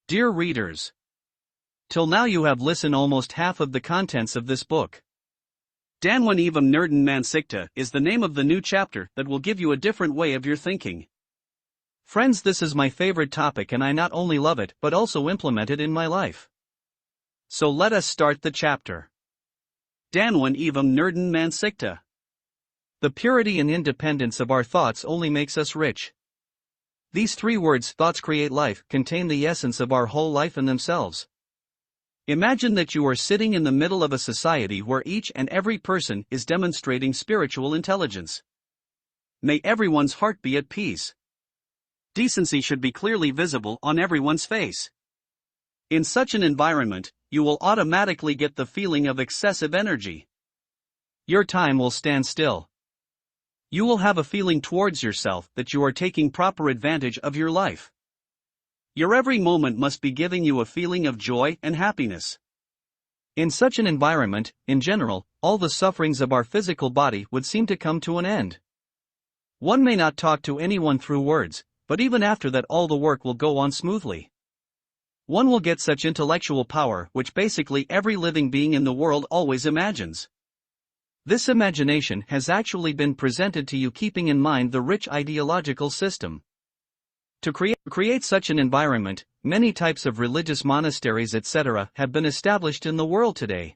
Dear readers, till now you have listened almost half of the contents of this book. Dhanwan Evam Nirdhan Mansikta is the name of the new chapter that will give you a different way of your thinking. Friends, this is my favorite topic and I not only love it but also implement it in my life. So let us start the chapter. Dhanwan Evam Nirdhan Mansikta. The purity and independence of our thoughts only makes us rich. These three words, thoughts create life, contain the essence of our whole life in themselves. Imagine that you are sitting in the middle of a society where each and every person is demonstrating spiritual intelligence. May everyone's heart be at peace. Decency should be clearly visible on everyone's face. In such an environment, you will automatically get the feeling of excessive energy. Your time will stand still. You will have a feeling towards yourself that you are taking proper advantage of your life. Your every moment must be giving you a feeling of joy and happiness. In such an environment, in general, all the sufferings of our physical body would seem to come to an end. One may not talk to anyone through words, but even after that all the work will go on smoothly. One will get such intellectual power which basically every living being in the world always imagines. This imagination has actually been presented to you keeping in mind the rich ideological system. To create such an environment, many types of religious monasteries etc. have been established in the world today.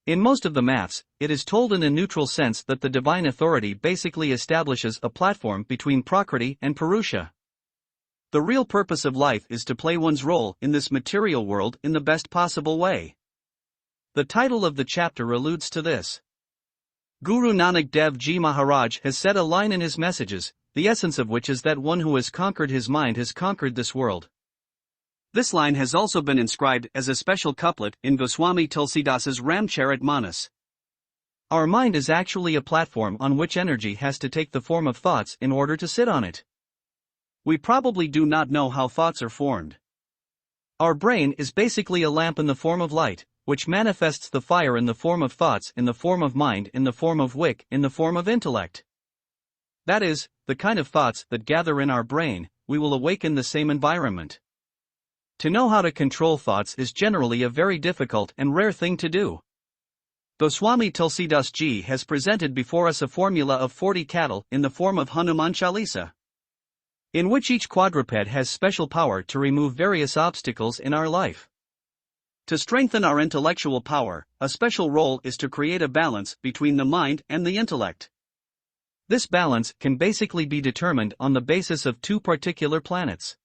In most of the maths, it is told in a neutral sense that the divine authority basically establishes a platform between Prakriti and Purusha. The real purpose of life is to play one's role in this material world in the best possible way. The title of the chapter alludes to this. Guru Nanak Dev Ji Maharaj has said a line in his messages, the essence of which is that one who has conquered his mind has conquered this world. This line has also been inscribed as a special couplet in Goswami Tulsidasa's Ramcharit Manas. Our mind is actually a platform on which energy has to take the form of thoughts in order to sit on it. We probably do not know how thoughts are formed. Our brain is basically a lamp in the form of light, which manifests the fire in the form of thoughts, in the form of mind, in the form of wick, in the form of intellect. That is, the kind of thoughts that gather in our brain, we will awaken the same environment. To know how to control thoughts is generally a very difficult and rare thing to do. Goswami Tulsidas Ji has presented before us a formula of 40 cattle in the form of Hanuman Chalisa, in which each quadruped has special power to remove various obstacles in our life. To strengthen our intellectual power, a special role is to create a balance between the mind and the intellect. This balance can basically be determined on the basis of two particular planets.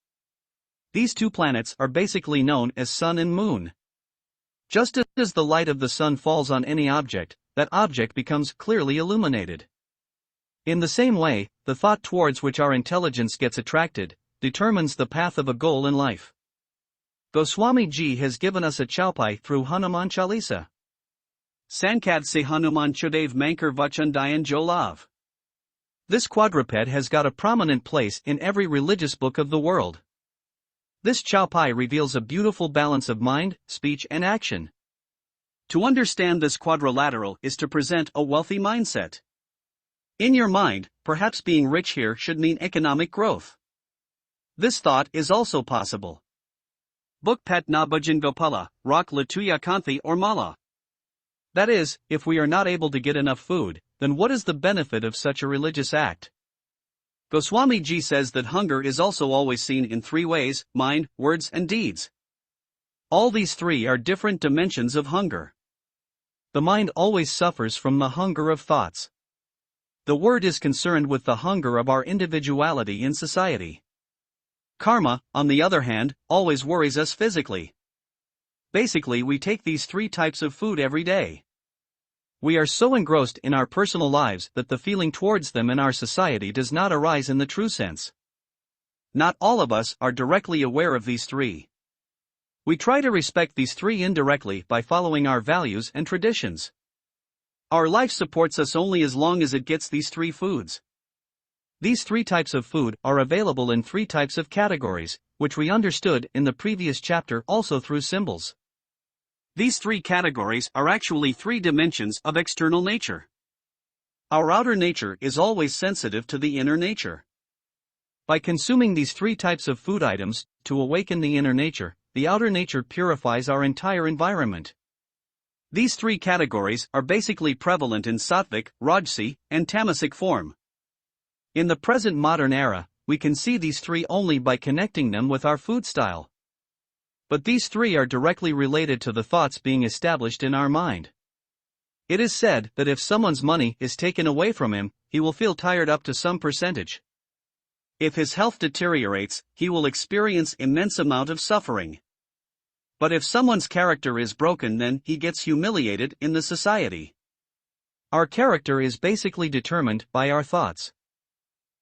These two planets are basically known as Sun and Moon. Just as the light of the sun falls on any object, that object becomes clearly illuminated. In the same way, the thought towards which our intelligence gets attracted determines the path of a goal in life. Goswami Ji has given us a chaupai through Hanuman Chalisa. Sankad se Hanuman Chodev Mankar Vachandayan Jolav. This quadruped has got a prominent place in every religious book of the world. This chaupai reveals a beautiful balance of mind, speech and action. To understand this quadrilateral is to present a wealthy mindset. In your mind, perhaps being rich here should mean economic growth. This thought is also possible. Book Pet na Bhajan Gopala, Rak Latuya Kanthi or Mala. That is, if we are not able to get enough food, then what is the benefit of such a religious act? Goswami Ji says that hunger is also always seen in three ways: mind, words and deeds. All these three are different dimensions of hunger. The mind always suffers from the hunger of thoughts. The word is concerned with the hunger of our individuality in society. Karma, on the other hand, always worries us physically. Basically, we take these three types of food every day. We are so engrossed in our personal lives that the feeling towards them in our society does not arise in the true sense. Not all of us are directly aware of these three. We try to respect these three indirectly by following our values and traditions. Our life supports us only as long as it gets these three foods. These three types of food are available in three types of categories, which we understood in the previous chapter also through symbols. These three categories are actually three dimensions of external nature. Our outer nature is always sensitive to the inner nature. By consuming these three types of food items, to awaken the inner nature, the outer nature purifies our entire environment. These three categories are basically prevalent in Sattvik, Rajasi, and Tamasic form. In the present modern era, we can see these three only by connecting them with our food style. But these three are directly related to the thoughts being established in our mind. It is said that if someone's money is taken away from him, he will feel tired up to some percentage. If his health deteriorates, he will experience immense amount of suffering. But if someone's character is broken, then he gets humiliated in the society. Our character is basically determined by our thoughts.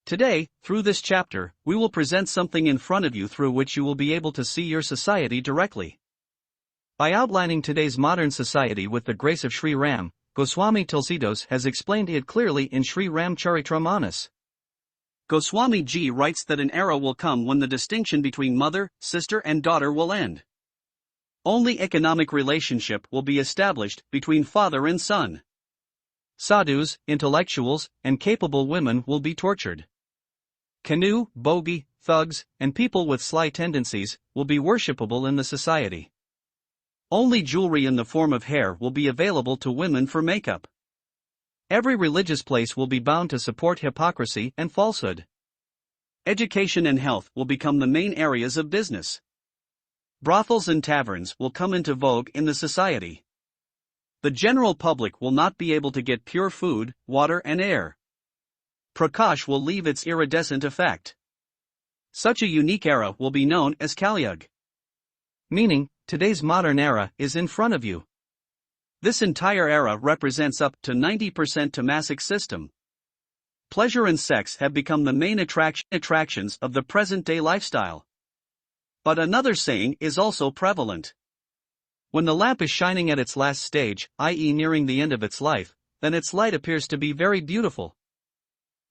Today, through this chapter, we will present something in front of you through which you will be able to see your society directly. By outlining today's modern society with the grace of Sri Ram, Goswami Tulsidas has explained it clearly in Sri Ramcharitramanas. Goswami Ji writes that an era will come when the distinction between mother, sister and daughter will end. Only economic relationship will be established between father and son. Sadhus, intellectuals, and capable women will be tortured. Canoe, bogey, thugs, and people with sly tendencies will be worshipable in the society. Only jewelry in the form of hair will be available to women for makeup. Every religious place will be bound to support hypocrisy and falsehood. Education and health will become the main areas of business. Brothels and taverns will come into vogue in the society. The general public will not be able to get pure food, water and air. Prakash will leave its iridescent effect. Such a unique era will be known as Kalyug. Meaning, today's modern era is in front of you. This entire era represents up to 90% Tamasic system. Pleasure and sex have become the main attractions of the present-day lifestyle. But another saying is also prevalent. When the lamp is shining at its last stage, i.e. nearing the end of its life, then its light appears to be very beautiful.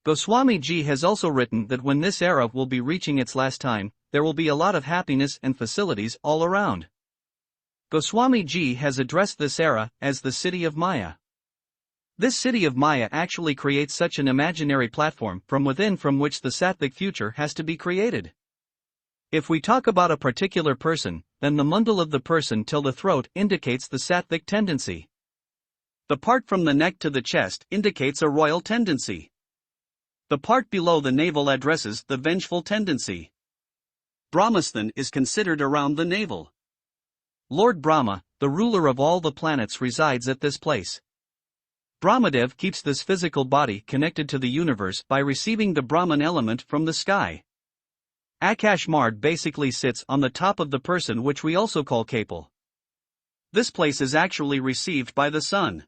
Goswami Ji has also written that when this era will be reaching its last time, there will be a lot of happiness and facilities all around. Goswami Ji has addressed this era as the city of Maya. This city of Maya actually creates such an imaginary platform from within from which the Sattvik future has to be created. If we talk about a particular person, then the mundal of the person till the throat indicates the Sattvik tendency. The part from the neck to the chest indicates a royal tendency. The part below the navel addresses the vengeful tendency. Brahmasthan is considered around the navel. Lord Brahma, the ruler of all the planets, resides at this place. Brahmadev keeps this physical body connected to the universe by receiving the Brahman element from the sky. Akash Mard basically sits on the top of the person, which we also call Kapil. This place is actually received by the sun.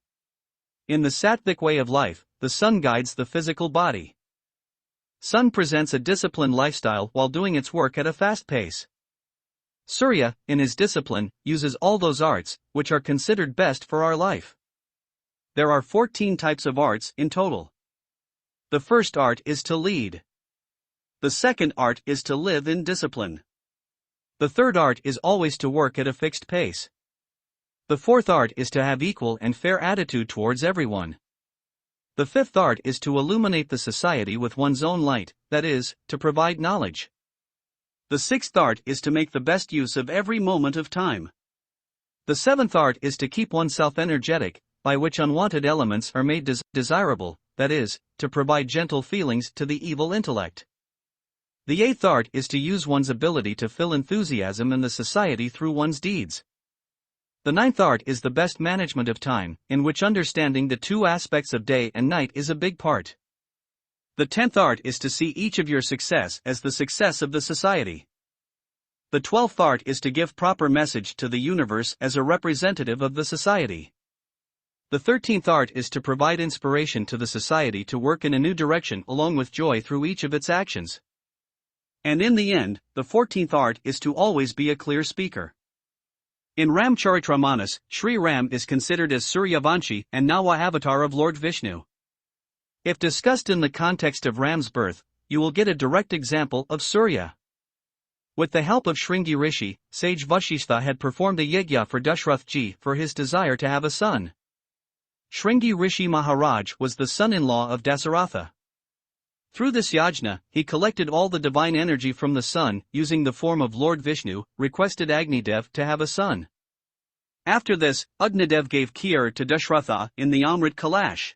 In the Sattvik way of life, the sun guides the physical body. Sun presents a disciplined lifestyle while doing its work at a fast pace. Surya, in his discipline, uses all those arts, which are considered best for our life. There are 14 types of arts in total. The first art is to lead. The second art is to live in discipline. The third art is always to work at a fixed pace. The fourth art is to have equal and fair attitude towards everyone. The fifth art is to illuminate the society with one's own light, that is, to provide knowledge. The sixth art is to make the best use of every moment of time. The seventh art is to keep oneself energetic, by which unwanted elements are made desirable, that is, to provide gentle feelings to the evil intellect. The eighth art is to use one's ability to fill enthusiasm in the society through one's deeds. The ninth art is the best management of time, in which understanding the two aspects of day and night is a big part. The 10th art is to see each of your success as the success of the society. The 12th art is to give proper message to the universe as a representative of the society. The 13th art is to provide inspiration to the society to work in a new direction along with joy through each of its actions. And in the end, the 14th art is to always be a clear speaker. In Ramcharitramanas, Sri Ram is considered as Suryavanshi and Nawa avatar of Lord Vishnu. If discussed in the context of Ram's birth, you will get a direct example of Surya. With the help of Shringi Rishi, sage Vashishtha had performed a yajna for Dashrath ji for his desire to have a son. Shringi Rishi Maharaj was the son-in-law of Dasaratha. Through this yajna, he collected all the divine energy from the sun, using the form of Lord Vishnu, requested Agnidev to have a son. After this, Agnidev gave Kheer to Dashratha in the Amrit Kalash.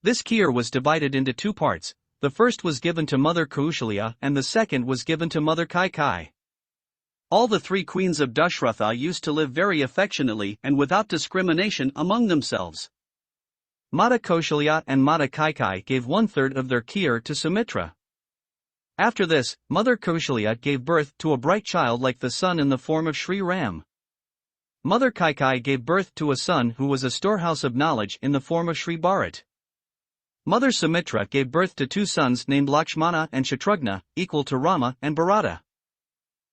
This Kheer was divided into two parts. The first was given to Mother Kaushalya and the second was given to Mother Kaikeyi. All the three queens of Dashratha used to live very affectionately and without discrimination among themselves. Mata Kaushalya and Mata Kaikeyi gave 1/3 of their Kheer to Sumitra. After this, Mother Kaushalya gave birth to a bright child like the sun in the form of Sri Ram. Mother Kaikeyi gave birth to a son who was a storehouse of knowledge in the form of Sri Bharat. Mother Sumitra gave birth to two sons named Lakshmana and Shatrughna, equal to Rama and Bharata.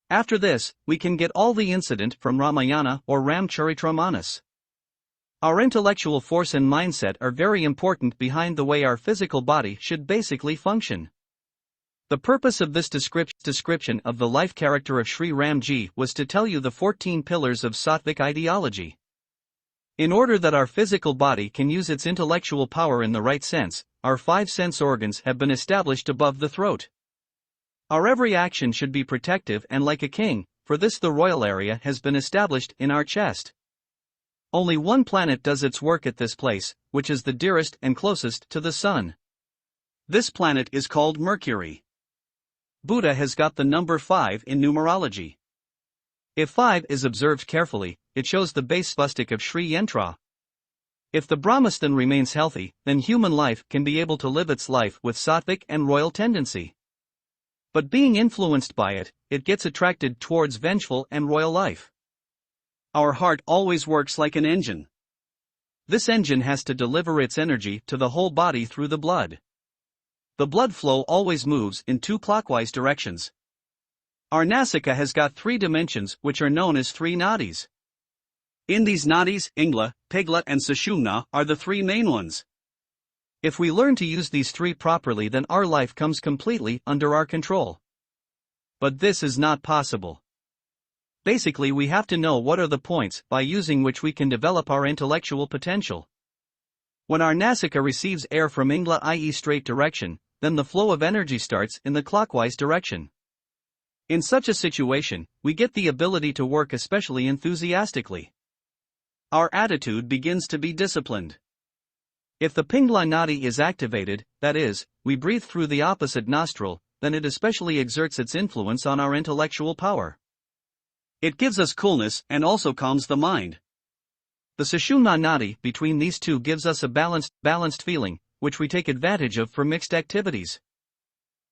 After this, we can get all the incident from Ramayana or Ramcharitramanas. Our intellectual force and mindset are very important behind the way our physical body should basically function. The purpose of this description of the life character of Sri Ramji was to tell you the 14 pillars of Sattvik ideology. In order that our physical body can use its intellectual power in the right sense, our 5 sense organs have been established above the throat. Our every action should be protective and like a king, for this the royal area has been established in our chest. Only one planet does its work at this place, which is the dearest and closest to the sun. This planet is called Mercury. Buddha has got the number 5 in numerology. If 5 is observed carefully, it shows the base svastik of Sri Yantra. If the Brahmastan remains healthy, then human life can be able to live its life with sattvic and royal tendency. But being influenced by it, it gets attracted towards vengeful and royal life. Our heart always works like an engine. This engine has to deliver its energy to the whole body through the blood. The blood flow always moves in 2 clockwise directions. Our nasika has got 3 dimensions which are known as 3 nadis. In these nadis, Ingla, Pigla and Sushumna are the 3 main ones. If we learn to use these 3 properly, then our life comes completely under our control. But this is not possible. Basically, we have to know what are the points by using which we can develop our intellectual potential. When our nasika receives air from Ingla, i.e. straight direction, then the flow of energy starts in the clockwise direction. In such a situation, we get the ability to work especially enthusiastically. Our attitude begins to be disciplined. If the Pingla Nadi is activated, that is, we breathe through the opposite nostril, then it especially exerts its influence on our intellectual power. It gives us coolness and also calms the mind. The Sushumna Nadi between these two gives us a balanced feeling, which we take advantage of for mixed activities.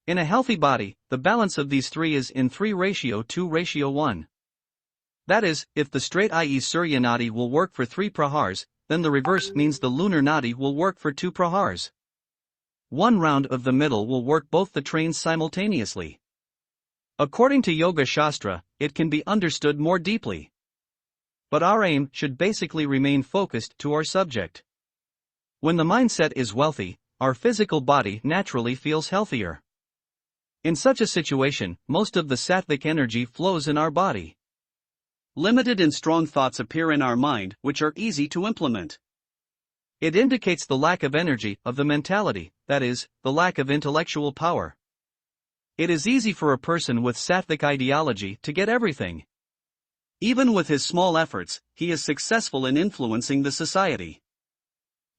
In a healthy body, the balance of these 3 is in 3:2:1. That is, if the straight i.e. Surya Nadi will work for 3 prahars, then the reverse means the lunar Nadi will work for 2 prahars. One round of the middle will work both the trains simultaneously. According to Yoga Shastra, it can be understood more deeply. But our aim should basically remain focused to our subject. When the mindset is wealthy, our physical body naturally feels healthier. In such a situation, most of the sattvic energy flows in our body. Limited and strong thoughts appear in our mind, which are easy to implement. It indicates the lack of energy of the mentality, that is, the lack of intellectual power. It is easy for a person with sattvic ideology to get everything. Even with his small efforts, he is successful in influencing the society.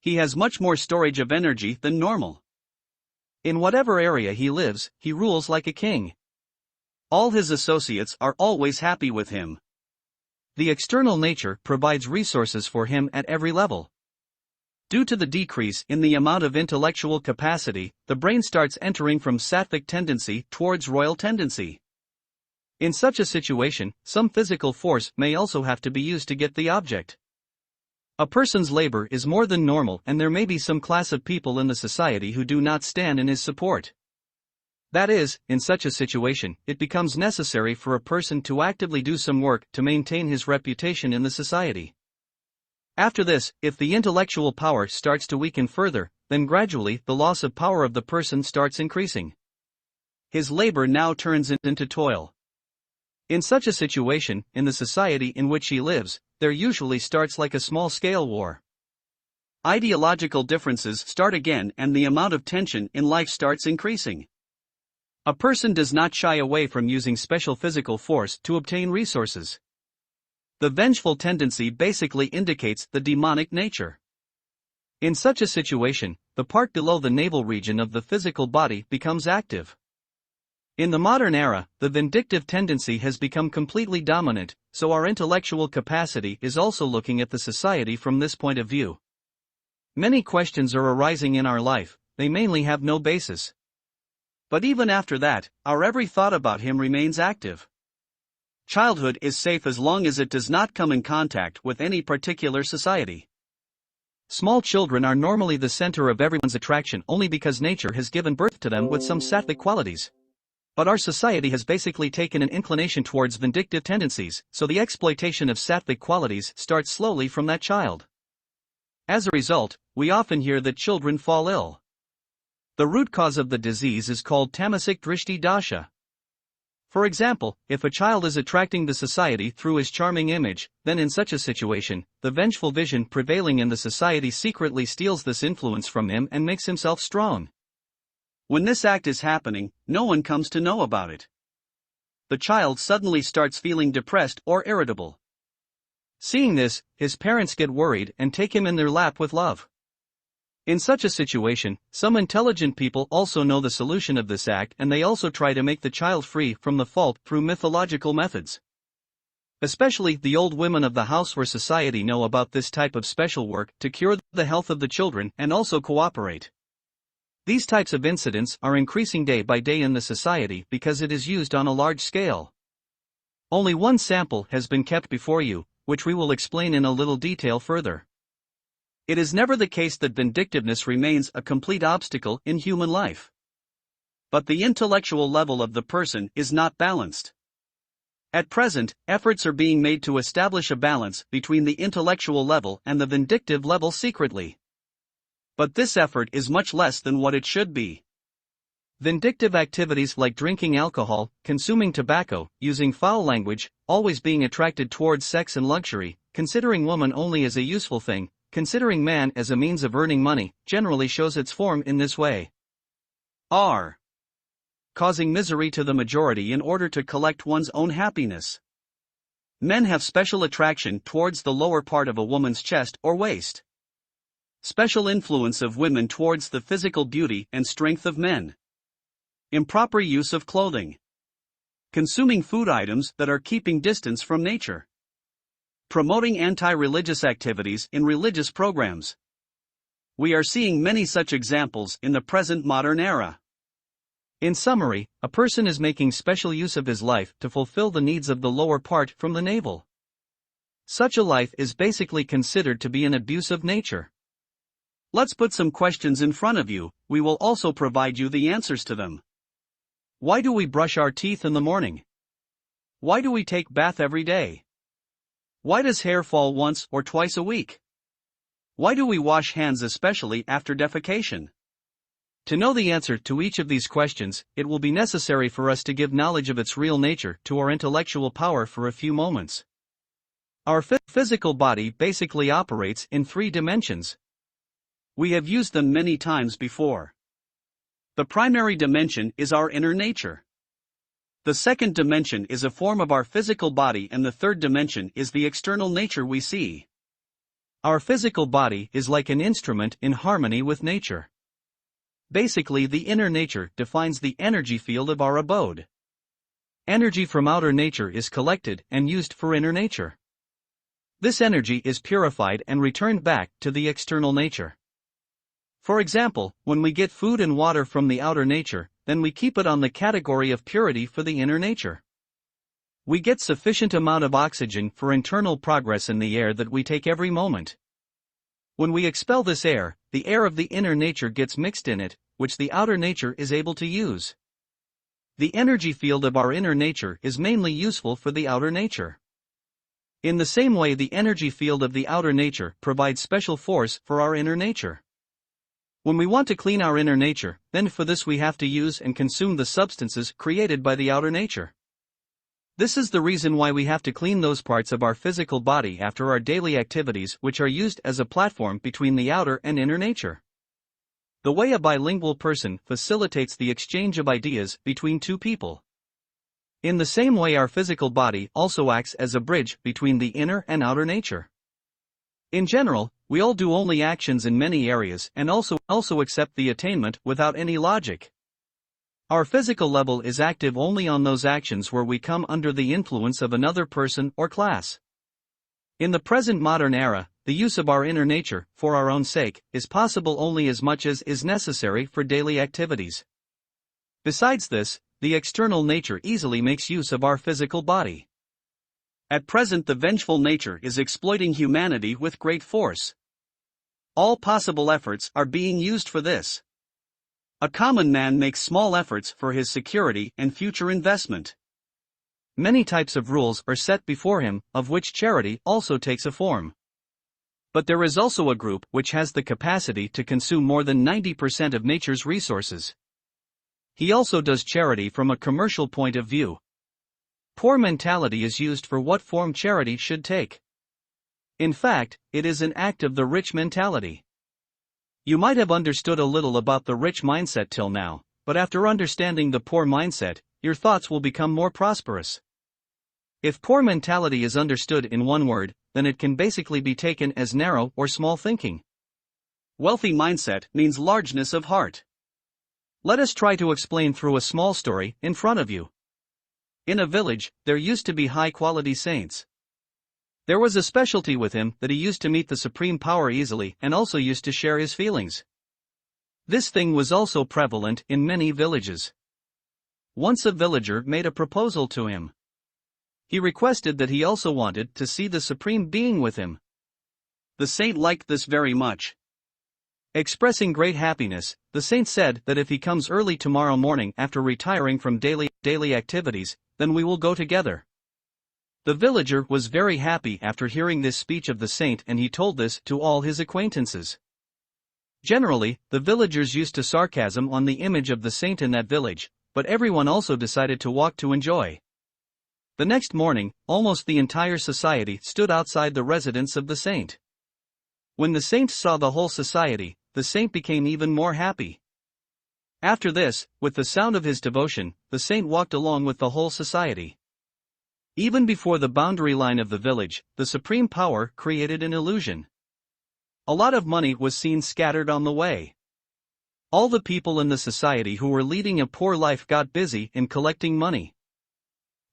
He has much more storage of energy than normal. In whatever area he lives, he rules like a king. All his associates are always happy with him. The external nature provides resources for him at every level. Due to the decrease in the amount of intellectual capacity, the brain starts entering from sattvic tendency towards royal tendency. In such a situation, some physical force may also have to be used to get the object. A person's labor is more than normal, and there may be some class of people in the society who do not stand in his support. That is, in such a situation, it becomes necessary for a person to actively do some work to maintain his reputation in the society. After this, if the intellectual power starts to weaken further, then gradually the loss of power of the person starts increasing. His labor now turns into toil. In such a situation, in the society in which he lives, there usually starts like a small-scale war. ideological differences start again and the amount of tension in life starts increasing. A person does not shy away from using special physical force to obtain resources. The vengeful tendency basically indicates the demonic nature. In such a situation, the part below the navel region of the physical body becomes active. In the modern era, the vindictive tendency has become completely dominant, so our intellectual capacity is also looking at the society from this point of view. Many questions are arising in our life, they mainly have no basis. But even after that, our every thought about him remains active. Childhood is safe as long as it does not come in contact with any particular society. Small children are normally the center of everyone's attraction only because nature has given birth to them with some sattvic qualities. But our society has basically taken an inclination towards vindictive tendencies, so the exploitation of sattvic qualities starts slowly from that child. As a result, we often hear that children fall ill. The root cause of the disease is called tamasic drishti dasha. For example, if a child is attracting the society through his charming image, then in such a situation, the vengeful vision prevailing in the society secretly steals this influence from him and makes himself strong. When this act is happening, no one comes to know about it. The child suddenly starts feeling depressed or irritable. Seeing this, his parents get worried and take him in their lap with love. In such a situation, some intelligent people also know the solution of this act and they also try to make the child free from the fault through mythological methods. Especially the old women of the house where society know about this type of special work to cure the health of the children and also cooperate. These types of incidents are increasing day by day in the society because it is used on a large scale. Only one sample has been kept before you, which we will explain in a little detail further. It is never the case that vindictiveness remains a complete obstacle in human life. But the intellectual level of the person is not balanced. At present, efforts are being made to establish a balance between the intellectual level and the vindictive level secretly. But this effort is much less than what it should be. Vindictive activities like drinking alcohol, consuming tobacco, using foul language, always being attracted towards sex and luxury, considering woman only as a useful thing, considering man as a means of earning money, generally shows its form in this way. R. Causing misery to the majority in order to collect one's own happiness. Men have special attraction towards the lower part of a woman's chest or waist. Special influence of women towards the physical beauty and strength of men. Improper use of clothing. Consuming food items that are keeping distance from nature. Promoting anti-religious activities in religious programs. We are seeing many such examples in the present modern era. In summary, a person is making special use of his life to fulfill the needs of the lower part from the navel. Such a life is basically considered to be an abuse of nature. Let's put some questions in front of you, we will also provide you the answers to them. Why do we brush our teeth in the morning? Why do we take bath every day? Why does hair fall once or twice a week? Why do we wash hands especially after defecation? To know the answer to each of these questions, it will be necessary for us to give knowledge of its real nature to our intellectual power for a few moments. Our physical body basically operates in 3 dimensions. We have used them many times before. The primary dimension is our inner nature. The second dimension is a form of our physical body and the third dimension is the external nature we see. Our physical body is like an instrument in harmony with nature. Basically, the inner nature defines the energy field of our abode. Energy from outer nature is collected and used for inner nature. This energy is purified and returned back to the external nature. For example, when we get food and water from the outer nature, then we keep it on the category of purity for the inner nature. We get sufficient amount of oxygen for internal progress in the air that we take every moment. When we expel this air, the air of the inner nature gets mixed in it, which the outer nature is able to use. The energy field of our inner nature is mainly useful for the outer nature. In the same way, the energy field of the outer nature provides special force for our inner nature. When we want to clean our inner nature, then for this we have to use and consume the substances created by the outer nature. This is the reason why we have to clean those parts of our physical body after our daily activities which are used as a platform between the outer and inner nature. The way a bilingual person facilitates the exchange of ideas between two people. In the same way, our physical body also acts as a bridge between the inner and outer nature. In general, we all do only actions in many areas and also accept the attainment without any logic. Our physical level is active only on those actions where we come under the influence of another person or class. In the present modern era, the use of our inner nature, for our own sake, is possible only as much as is necessary for daily activities. Besides this, the external nature easily makes use of our physical body. At present, the vengeful nature is exploiting humanity with great force. All possible efforts are being used for this. A common man makes small efforts for his security and future investment. Many types of rules are set before him, of which charity also takes a form. But there is also a group which has the capacity to consume more than 90% of nature's resources. He also does charity from a commercial point of view. Poor mentality is used for what form charity should take. In fact, it is an act of the rich mentality. You might have understood a little about the rich mindset till now, but after understanding the poor mindset, your thoughts will become more prosperous. If poor mentality is understood in one word, then it can basically be taken as narrow or small thinking. Wealthy mindset means largeness of heart. Let us try to explain through a small story in front of you. In a village, there used to be high-quality saints. There was a specialty with him that he used to meet the supreme power easily and also used to share his feelings. This thing was also prevalent in many villages. Once a villager made a proposal to him. He requested that he also wanted to see the Supreme Being with him. The saint liked this very much. Expressing great happiness, the saint said that if he comes early tomorrow morning after retiring from daily activities, then we will go together. The villager was very happy after hearing this speech of the saint, and he told this to all his acquaintances. Generally, the villagers used to sarcasm on the image of the saint in that village, but everyone also decided to walk to enjoy. The next morning, almost the entire society stood outside the residence of the saint. When the saint saw the whole society, the saint became even more happy. After this, with the sound of his devotion, the saint walked along with the whole society. Even before the boundary line of the village, the supreme power created an illusion. A lot of money was seen scattered on the way. All the people in the society who were leading a poor life got busy in collecting money.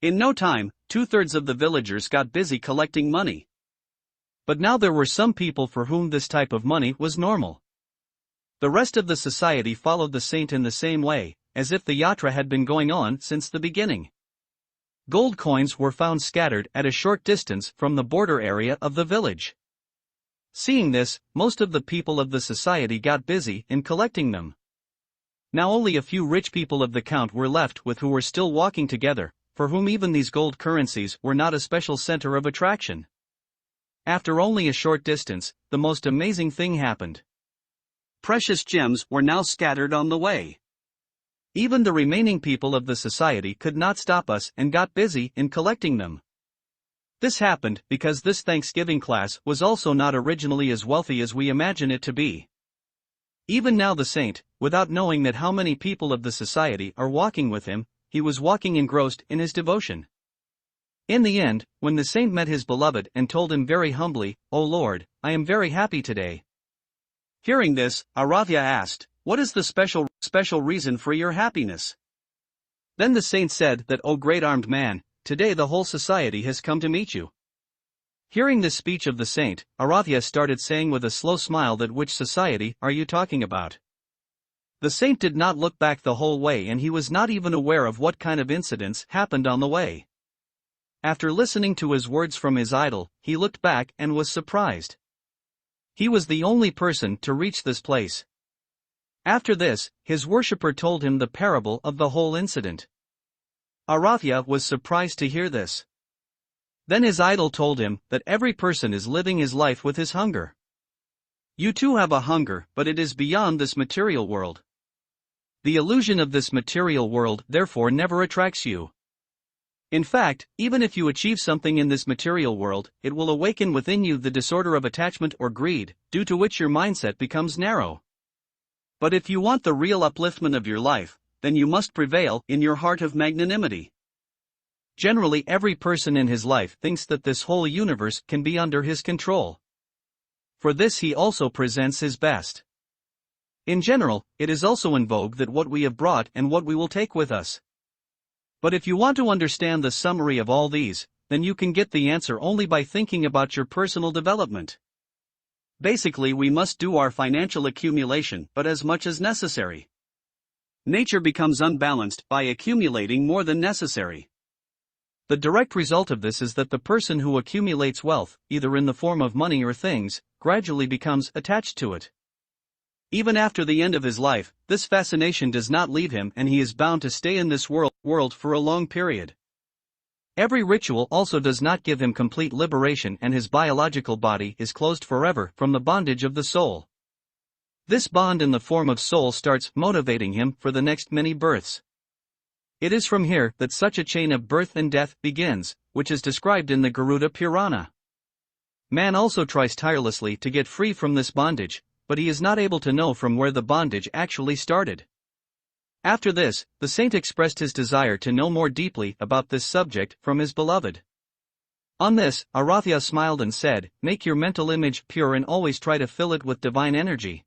In no time, 2/3 of the villagers got busy collecting money. But now there were some people for whom this type of money was normal. The rest of the society followed the saint in the same way, as if the yatra had been going on since the beginning. Gold coins were found scattered at a short distance from the border area of the village. Seeing this, most of the people of the society got busy in collecting them. Now only a few rich people of the count were left with who were still walking together, for whom even these gold currencies were not a special center of attraction. After only a short distance, the most amazing thing happened. Precious gems were now scattered on the way. Even the remaining people of the society could not stop us and got busy in collecting them. This happened because this Thanksgiving class was also not originally as wealthy as we imagine it to be. Even now the saint, without knowing that how many people of the society are walking with him, he was walking engrossed in his devotion. In the end, when the saint met his beloved and told him very humbly, "O Lord, I am very happy today." Hearing this, Aravya asked, "What is the special reason for your happiness?" Then the saint said that, "O great armed man, today the whole society has come to meet you." Hearing this speech of the saint, Aravya started saying with a slow smile, "That which society are you talking about?" The saint did not look back the whole way, and he was not even aware of what kind of incidents happened on the way. After listening to his words from his idol, he looked back and was surprised. He was the only person to reach this place. After this, his worshipper told him the parable of the whole incident. Aravya was surprised to hear this. Then his idol told him that every person is living his life with his hunger. You too have a hunger, but it is beyond this material world. The illusion of this material world therefore never attracts you. In fact, even if you achieve something in this material world, it will awaken within you the disorder of attachment or greed, due to which your mindset becomes narrow. But if you want the real upliftment of your life, then you must prevail in your heart of magnanimity. Generally, every person in his life thinks that this whole universe can be under his control. For this he also presents his best. In general, it is also in vogue that what we have brought and what we will take with us. But if you want to understand the summary of all these, then you can get the answer only by thinking about your personal development. Basically, we must do our financial accumulation, but as much as necessary. Nature becomes unbalanced by accumulating more than necessary. The direct result of this is that the person who accumulates wealth, either in the form of money or things, gradually becomes attached to it. Even after the end of his life, this fascination does not leave him and he is bound to stay in this world for a long period. Every ritual also does not give him complete liberation and his biological body is closed forever from the bondage of the soul. This bond in the form of soul starts motivating him for the next many births. It is from here that such a chain of birth and death begins, which is described in the Garuda Purana. Man also tries tirelessly to get free from this bondage, but he is not able to know from where the bondage actually started. After this, the saint expressed his desire to know more deeply about this subject from his beloved. On this, Arathya smiled and said, "Make your mental image pure and always try to fill it with divine energy.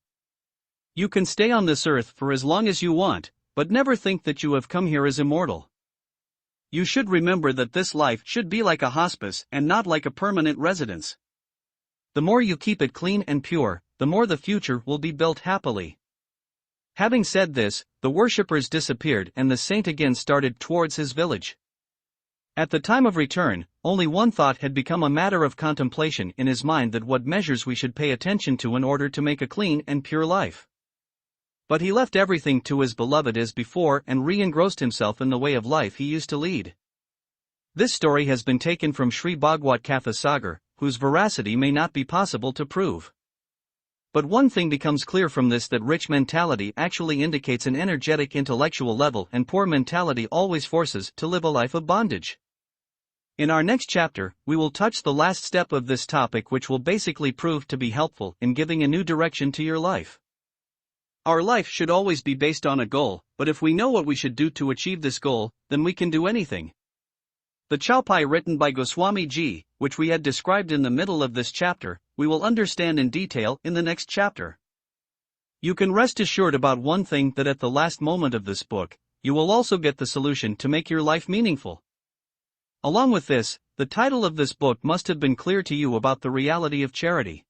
You can stay on this earth for as long as you want, but never think that you have come here as immortal. You should remember that this life should be like a hospice and not like a permanent residence. The more you keep it clean and pure, the more the future will be built happily." Having said this, the worshippers disappeared and the saint again started towards his village. At the time of return, only one thought had become a matter of contemplation in his mind, that what measures we should pay attention to in order to make a clean and pure life. But he left everything to his beloved as before and re-engrossed himself in the way of life he used to lead. This story has been taken from Sri Bhagwat Katha Sagar, whose veracity may not be possible to prove. But one thing becomes clear from this, that rich mentality actually indicates an energetic intellectual level and poor mentality always forces to live a life of bondage. In our next chapter, we will touch the last step of this topic, which will basically prove to be helpful in giving a new direction to your life. Our life should always be based on a goal, but if we know what we should do to achieve this goal, then we can do anything. The Chaupai written by Goswami Ji, which we had described in the middle of this chapter, we will understand in detail in the next chapter. You can rest assured about one thing, that at the last moment of this book, you will also get the solution to make your life meaningful. Along with this, the title of this book must have been clear to you about the reality of charity.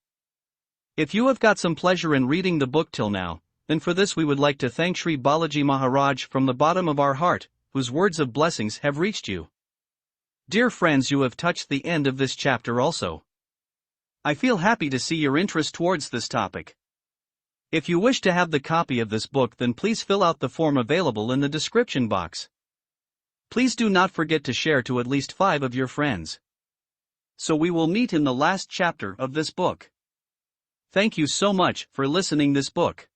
If you have got some pleasure in reading the book till now, then for this we would like to thank Sri Balaji Maharaj from the bottom of our heart, whose words of blessings have reached you. Dear friends, you have touched the end of this chapter also. I feel happy to see your interest towards this topic. If you wish to have the copy of this book, then please fill out the form available in the description box. Please do not forget to share to at least 5 of your friends. So we will meet in the last chapter of this book. Thank you so much for listening this book.